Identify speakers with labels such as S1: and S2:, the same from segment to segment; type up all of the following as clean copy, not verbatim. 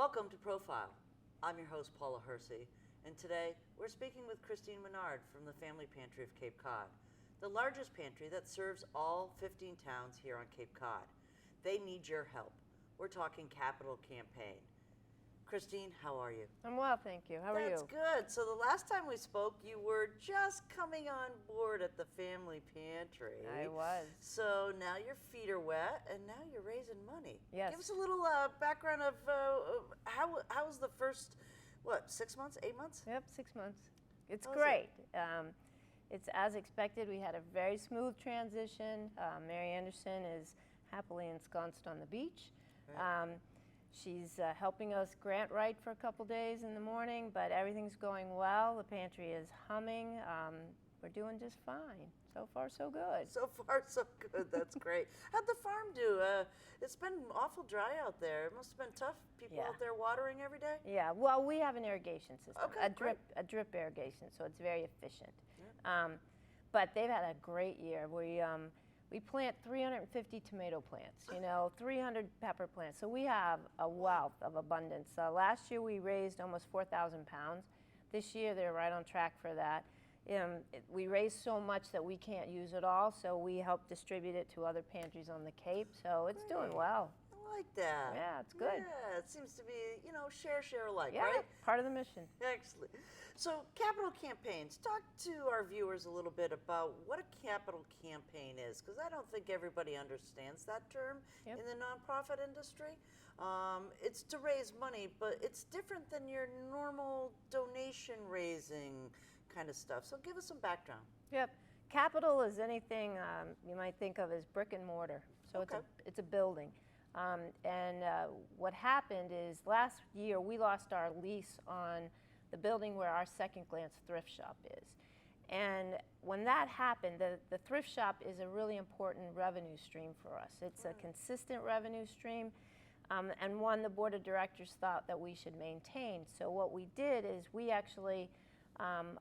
S1: Welcome to Profile. I'm your host, Paula Hersey, and today we're speaking with Christine Menard from the Family Pantry of Cape Cod, the largest pantry that serves all 15 towns here on Cape Cod. They need your help. We're talking capital campaign. Christine, how are you?
S2: I'm well, thank you. How are you?
S1: That's good. So the last time we spoke, you were just coming on board at the Family Pantry.
S2: I was.
S1: So now your feet are wet, and now you're raising money.
S2: Yes.
S1: Give us a little background of how was the first, 6 months, 8 months?
S2: Yep, 6 months. It's
S1: How's
S2: great. It's as expected. We had a very smooth transition. Mary Anderson is happily ensconced on the beach.
S1: Right.
S2: She's helping us grant write for a couple days in the morning, but everything's going well. The pantry is humming. We're doing just fine. So far, so good.
S1: So far, so good. That's great. How'd the farm do? It's been awful dry out there. It must have been tough. People out there watering every day?
S2: Yeah, well, we have an irrigation system,
S1: Okay,
S2: a drip irrigation, so it's very efficient.
S1: Yeah.
S2: But they've had a great year. We plant 350 tomato plants, 300 pepper plants. So we have a wealth of abundance. Last year we raised almost 4,000 pounds. This year they're right on track for that. We raised so much that we can't use it all, so we help distribute it to other pantries on the Cape. So it's doing well.
S1: I like that.
S2: Yeah, it's good.
S1: Yeah, it seems to be, share alike,
S2: Yeah,
S1: right?
S2: part of the mission.
S1: Excellent. So capital campaigns, talk to our viewers a little bit about what a capital campaign is, because I don't think everybody understands that term in the nonprofit industry. It's to raise money, but it's different than your normal donation raising kind of stuff. So give us some background.
S2: Yep. Capital is anything you might think of as brick and mortar. So it's a building. What happened is last year we lost our lease on the building where our Second Glance thrift shop is. And when that happened, the thrift shop is a really important revenue stream for us. It's a consistent revenue stream, and one the board of directors thought that we should maintain. So what we did is we actually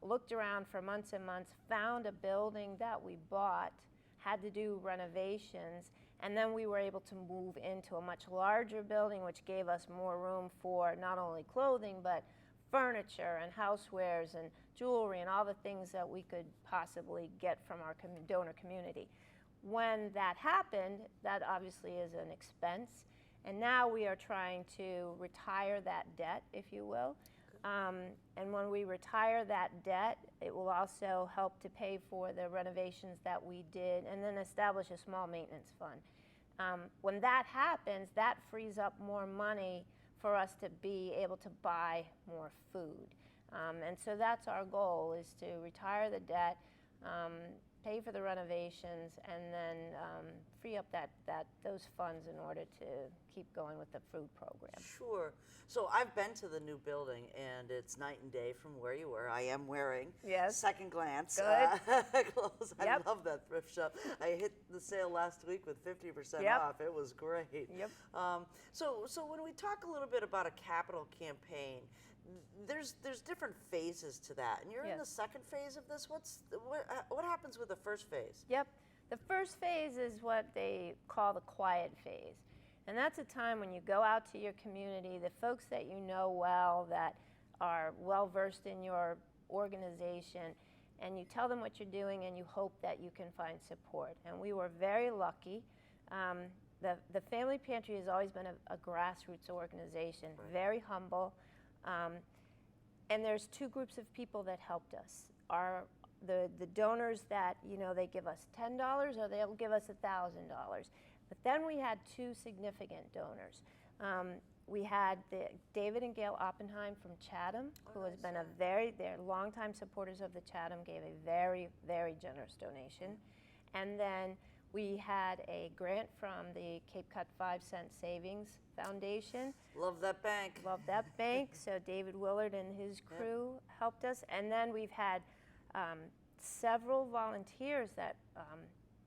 S2: looked around for months and months, found a building that we bought, had to do renovations, and then we were able to move into a much larger building, which gave us more room for not only clothing, but furniture and housewares and jewelry and all the things that we could possibly get from our donor community. When that happened, that obviously is an expense, and now we are trying to retire that debt, if you will. And when we retire that debt, it will also help to pay for the renovations that we did and then establish a small maintenance fund. When that happens, that frees up more money for us to be able to buy more food. And so that's our goal, is to retire the debt, pay for the renovations, and then free up those funds in order to keep going with the food program.
S1: Sure. So I've been to the new building, and it's night and day from where you were. I am wearing Second Glance clothes. I love that thrift shop. I hit the sale last week with 50% off. It was great.
S2: Yep.
S1: So when we talk a little bit about a capital campaign, there's different phases to that, and you're in the second phase of this. What happens with the first phase?
S2: Yep. The first phase is what they call the quiet phase. And that's a time when you go out to your community, the folks that you know well, that are well versed in your organization, and you tell them what you're doing and you hope that you can find support. And we were very lucky. The Family Pantry has always been a grassroots organization, very humble. And there's two groups of people that helped us. The donors that, they give us $10 or they'll give us $1,000. But then we had two significant donors. We had David and Gail Oppenheim from Chatham, who has been they're longtime supporters of the Chatham, gave a very, very generous donation. And then we had a grant from the Cape Cod 5-Cent Savings Foundation.
S1: Love that bank.
S2: Love that bank. So David Willard and his crew helped us. And then we've had several volunteers that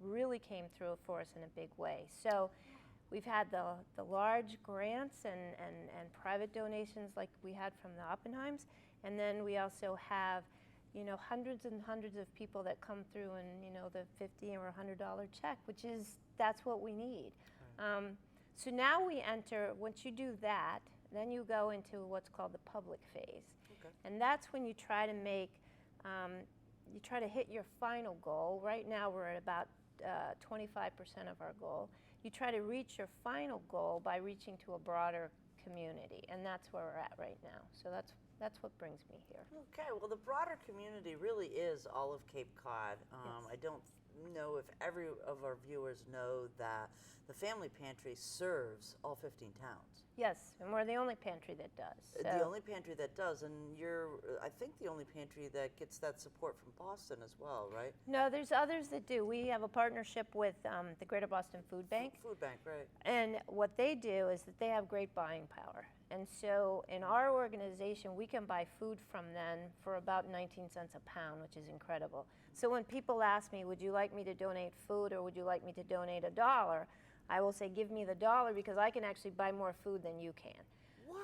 S2: really came through for us in a big way. So we've had the large grants and private donations like we had from the Oppenheims. And then we also have hundreds and hundreds of people that come through and, the $50 or $100 check, that's what we need. So now we enter, once you do that, then you go into what's called the public phase.
S1: Okay.
S2: And that's when you try to make, you try to hit your final goal. Right now we're at about 25% of our goal. You try to reach your final goal by reaching to a broader community, and that's where we're at right now. So that's what brings me here.
S1: Okay, well, the broader community really is all of Cape Cod.
S2: Yes.
S1: I don't know if every of our viewers know that the Family Pantry serves all 15 towns.
S2: Yes, and we're the only pantry that does.
S1: The only pantry that does, and you're, I think, the only pantry that gets that support from Boston as well, right?
S2: No, there's others that do. We have a partnership with the Greater Boston Food Bank.
S1: Food Bank, right.
S2: And what they do is that they have great buying power. And so in our organization, we can buy food from them for about 19 cents a pound, which is incredible. So when people ask me, would you like me to donate food or would you like me to donate $1? I will say, give me the $1 because I can actually buy more food than you can.
S1: Wow.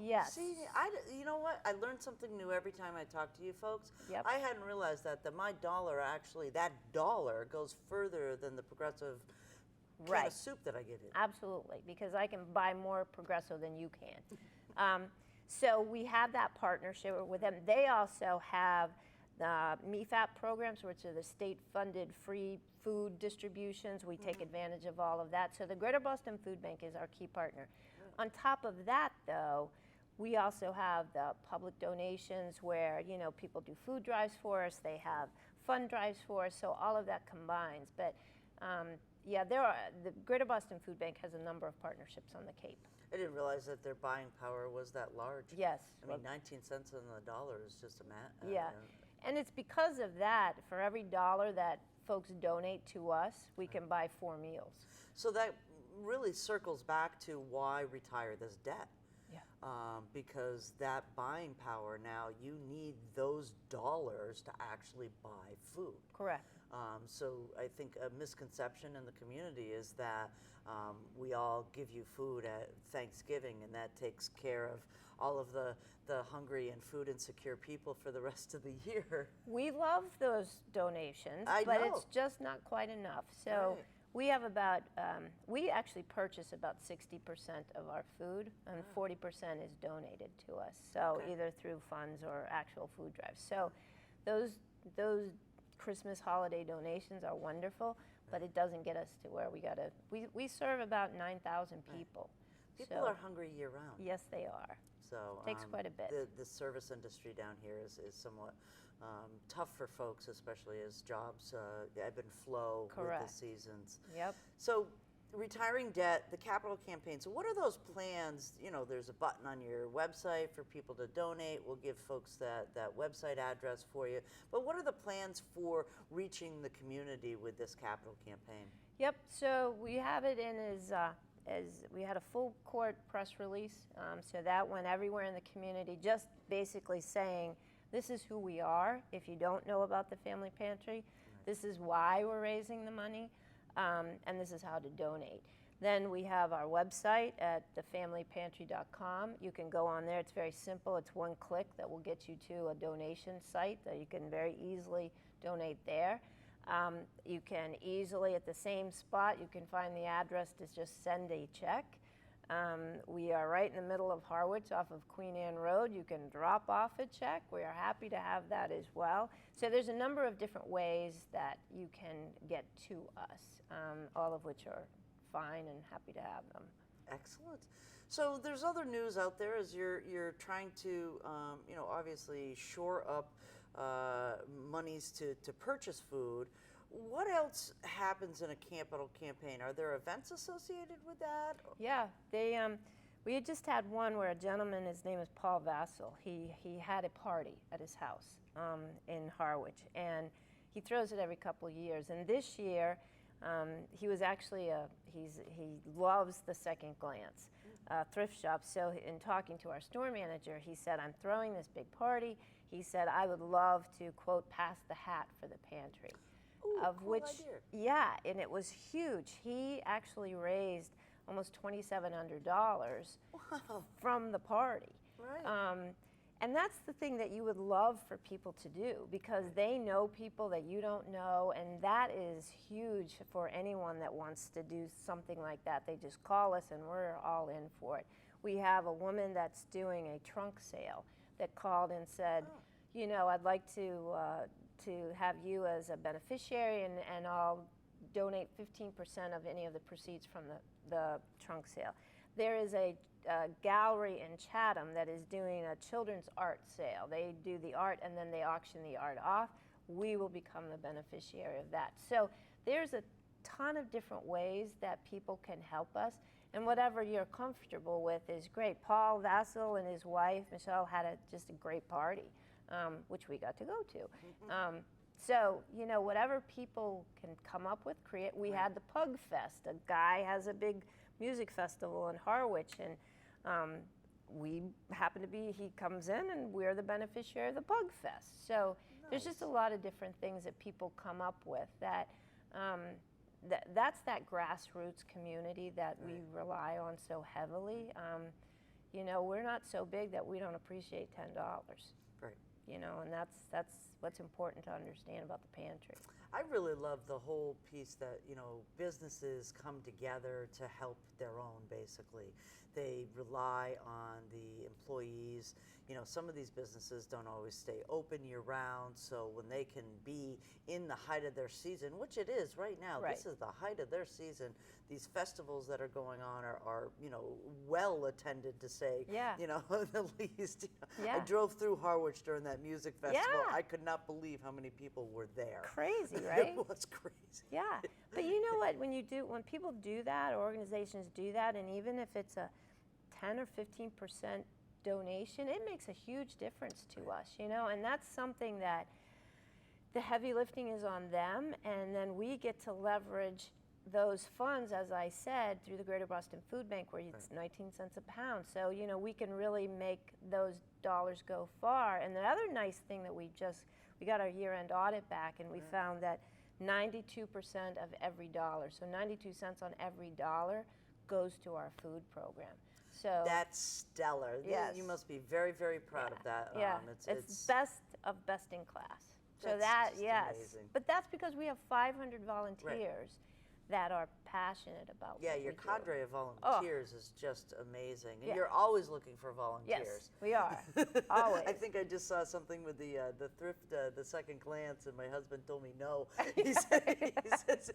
S2: Yes.
S1: See, you know what? I learn something new every time I talk to you folks.
S2: Yep.
S1: I hadn't realized that my dollar actually, that dollar goes further than the Progressive can of soup that I get in.
S2: Absolutely, because I can buy more Progresso than you can. So we have that partnership with them. They also have the MFAP programs, which are the state-funded free food distributions. We take advantage of all of that. So the Greater Boston Food Bank is our key partner. On top of that, though, we also have the public donations where, you know, people do food drives for us. They have fund drives for us. So all of that combines. But yeah, the Greater Boston Food Bank has a number of partnerships on the Cape.
S1: I didn't realize that their buying power was that large.
S2: Yes.
S1: I mean, 19 cents on the dollar is just a
S2: Yeah. And it's because of that, for every $1 that folks donate to us, we can buy 4 meals.
S1: So that really circles back to why retire this debt.
S2: Yeah.
S1: Because that buying power now, you need those dollars to actually buy food.
S2: Correct.
S1: So I think a misconception in the community is that we all give you food at Thanksgiving and that takes care of all of the hungry and food insecure people for the rest of the year.
S2: We love those donations,
S1: I
S2: but
S1: know.
S2: it's just not quite enough. So
S1: Right.
S2: we have about, we actually purchase about 60% of our food, and 40% is donated to us. So
S1: Okay.
S2: either through funds or actual food drives. So those Christmas holiday donations are wonderful, but it doesn't get us to where we gotta. We serve about 9,000 people.
S1: People
S2: So,
S1: are hungry year round.
S2: Yes, they are.
S1: So
S2: Takes quite a bit.
S1: The service industry down here is somewhat tough for folks, especially as jobs ebb and flow
S2: Correct.
S1: with the seasons.
S2: Yep.
S1: So retiring debt, the capital campaign. So what are those plans? You know, there's a button on your website for people to donate. We'll give folks that website address for you. But what are the plans for reaching the community with this capital campaign?
S2: Yep. So we have it in as we had a full court press release, so that went everywhere in the community, just basically saying, this is who we are. If you don't know about the Family Pantry, this is why we're raising the money, and this is how to donate. Then we have our website at thefamilypantry.com. You can go on there. It's very simple. It's one click that will get you to a donation site that you can very easily donate there. You can easily, at the same spot, you can find the address to just send a check. We are right in the middle of Harwich off of Queen Anne Road. You can drop off a check. We are happy to have that as well. So there's a number of different ways that you can get to us, all of which are fine and happy to have them.
S1: Excellent. So there's other news out there as you're trying to, you know, obviously shore up monies to purchase food. What else happens in a capital campaign? Are there events associated with that?
S2: Yeah, we had just had one where a gentleman, his name is Paul Vassell, he had a party at his house in Harwich, and he throws it every couple of years. And this year, he was actually he loves the Second Glance thrift shop. So in talking to our store manager, he said, I'm throwing this big party. He said, I would love to, quote, pass the hat for the pantry.
S1: Ooh,
S2: Of
S1: cool
S2: which,
S1: idea.
S2: yeah, and it was huge. He actually raised almost $2,700
S1: Wow.
S2: from the party.
S1: Right.
S2: And that's the thing that you would love for people to do, because they know people that you don't know, and that is huge for anyone that wants to do something like that. They just call us and we're all in for it. We have a woman that's doing a trunk sale that called and said, you know, I'd like to have you as a beneficiary, and I'll donate 15% of any of the proceeds from the trunk sale. There is a gallery in Chatham that is doing a children's art sale. They do the art and then they auction the art off. We will become the beneficiary of that. So there's a ton of different ways that people can help us, and whatever you're comfortable with is great. Paul Vassell and his wife, Michelle, had just a great party, which we got to go to. So, you know, whatever people can come up with, create. We had the Pug Fest. A guy has a big music festival in Harwich, and we happen to be, he comes in and we're the beneficiary of the Pug Fest. So there's just a lot of different things that people come up with that, that's that grassroots community that we rely on so heavily. You know, we're not so big that we don't appreciate $10.
S1: Right.
S2: You know, and that's what's important to understand about the pantry.
S1: I really love the whole piece that, you know, businesses come together to help their own, basically. They rely on the employees. You know, some of these businesses don't always stay open year-round, so when they can be in the height of their season, which it is right now, this is the height of their season, these festivals that are going on are you know, well attended, to say, you know, the least. You know, I drove through Harwich during that music festival. I could not believe how many people were there.
S2: Crazy, right?
S1: It was crazy.
S2: Yeah, but you know what, when people do that, or organizations do that, and even if it's a 10 or 15% donation, it makes a huge difference to us, you know, and that's something that the heavy lifting is on them, and then we get to leverage those funds, as I said, through the Greater Boston Food Bank, where it's 19 cents a pound. So, you know, we can really make those dollars go far. And the other nice thing that we got our year-end audit back, and we found that 92% of every dollar, so 92 cents on every dollar, goes to our food program. So
S1: that's stellar.
S2: Yes.
S1: You must be very, very proud of that.
S2: Yeah, it's best of best in class. So
S1: That's
S2: that,
S1: just amazing.
S2: but that's because we have 500 volunteers that are passionate about what
S1: your
S2: we
S1: cadre
S2: do.
S1: of volunteers is just amazing. And
S2: Yeah.
S1: you're always looking for volunteers.
S2: Yes, we are, always.
S1: I think I just saw something with the thrift, the second glance, and my husband told me no. He says,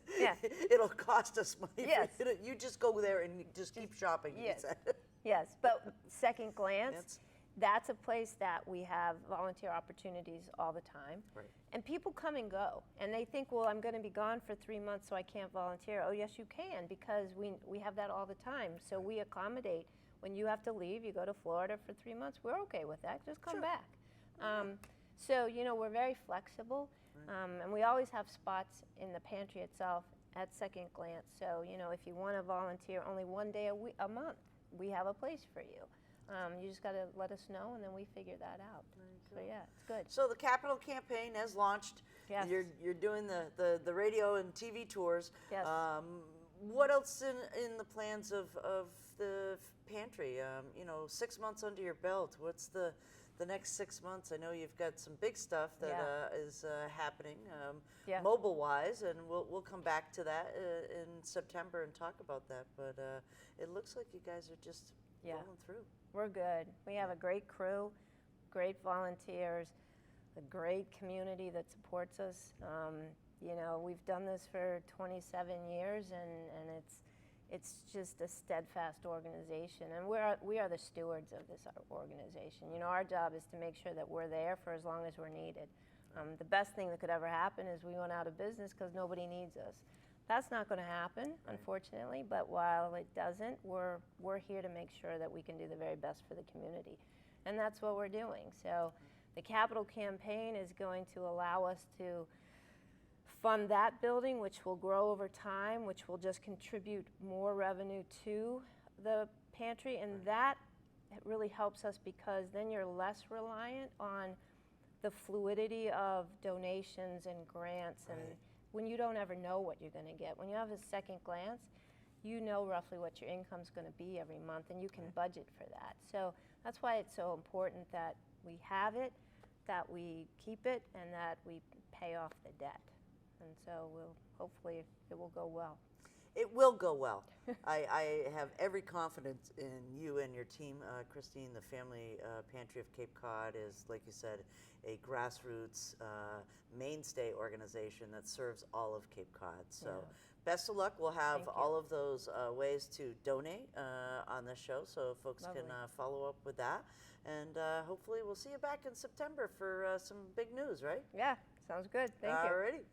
S1: it'll cost us money.
S2: Yes.
S1: You just go there and just keep shopping, he said.
S2: Yes, but second glance, that's a place that we have volunteer opportunities all the time.
S1: Right.
S2: And people come and go, and they think, well, I'm going to be gone for 3 months, so I can't volunteer. Oh, yes, you can, because we have that all the time. So we accommodate. When you have to leave, you go to Florida for 3 months, we're okay with that. Just come back. So, you know, we're very flexible, and we always have spots in the pantry itself at second glance. So, you know, if you want to volunteer only one day a month, we have a place for you. You just got to let us know, and then we figure that out. So yeah, it's good.
S1: So the Capital campaign has launched.
S2: Yes.
S1: You're doing the radio and TV tours.
S2: Yes.
S1: What else in the plans of the pantry? You know, 6 months under your belt. What's the next 6 months? I know you've got some big stuff that is happening mobile-wise, and we'll come back to that in September and talk about that. But it looks like you guys are just rolling through.
S2: We're good. We have a great crew, great volunteers, a great community that supports us. You know, we've done this for 27 years, and it's just a steadfast organization, and we are the stewards of this organization. You know, our job is to make sure that we're there for as long as we're needed. The best thing that could ever happen is we went out of business because nobody needs us. That's not going to happen, unfortunately, but while it doesn't, we're here to make sure that we can do the very best for the community, and that's what we're doing. So the Capital campaign is going to allow us to fund that building, which will grow over time, which will just contribute more revenue to the pantry, and that really helps us because then you're less reliant on the fluidity of donations and grants, and when you don't ever know what you're going to get. When you have a second glance, you know roughly what your income's going to be every month, and you can budget for that. So that's why it's so important that we have it, that we keep it, and that we pay off the debt. And so hopefully it will go well.
S1: It will go well. I have every confidence in you and your team, Christine. The Family Pantry of Cape Cod is, like you said, a grassroots mainstay organization that serves all of Cape Cod. So best of luck. We'll have all of those ways to donate on this show, so folks can follow up with that. And hopefully we'll see you back in September for some big news, right?
S2: Yeah, sounds good. Thank you.
S1: Alrighty.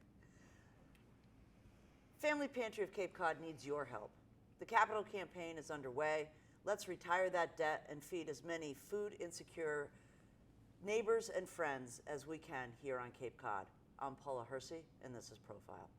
S1: Family Pantry of Cape Cod needs your help. The capital campaign is underway. Let's retire that debt and feed as many food insecure neighbors and friends as we can here on Cape Cod. I'm Paula Hersey, and this is Profile.